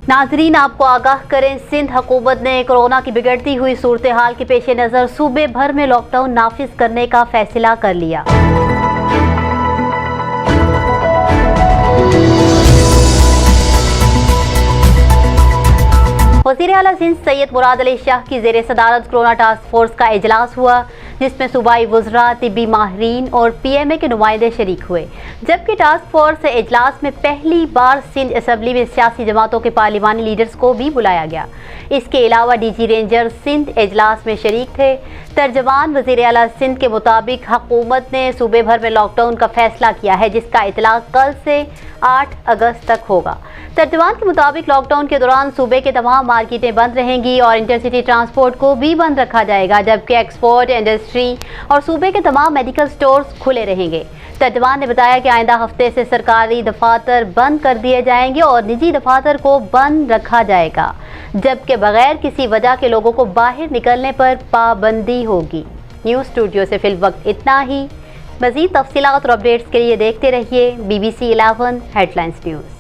नाज़रीन, आपको आगाह करें, सिंध हुकूमत ने कोरोना की बिगड़ती हुई सूरत-ए-हाल के पेश नज़र सूबे भर में लॉकडाउन नाफिज करने का फैसला कर लिया। वज़ीर आला सिंध सैयद मुराद अली शाह की ज़ेर सदारत कोरोना टास्क फोर्स का इजलास हुआ, जिसमें सूबाई वज़रा, तिब्बी माहिरीन और PMA के नुमाइंदे शरीक हुए। जबकि टास्क फोर्स इजलास में पहली बार सिंध असम्बली में सियासी जमातों के पार्लिमानी लीडर्स को भी बुलाया गया। इसके अलावा DG रेंजर सिंध इजलास में शरीक थे। तर्जमान वज़ीर आला सिंध के मुताबिक हुकूमत ने सूबे भर में लॉकडाउन का फैसला किया है, जिसका इतलाक कल से 8 अगस्त तक होगा। तर्जमान के मुताबिक लॉकडाउन के दौरान सूबे के तमाम मार्केटें बंद रहेंगी और इंटरसिटी ट्रांसपोर्ट को भी बंद रखा जाएगा, जबकि एक्सपोर्ट, इंडस्ट्री और सूबे के तमाम मेडिकल स्टोर्स खुले रहेंगे। तर्जमान ने बताया कि आइंदा हफ्ते से सरकारी दफातर बंद कर दिए जाएंगे और निजी दफातर को बंद रखा जाएगा, जबकि बगैर किसी वजह के लोगों को बाहर निकलने पर पाबंदी होगी। न्यूज़ स्टूडियो से फिल वक्त इतना ही। मज़ीद तफसीलात और अपडेट्स के लिए देखते रहिए BBC 11 हेडलाइंस न्यूज़।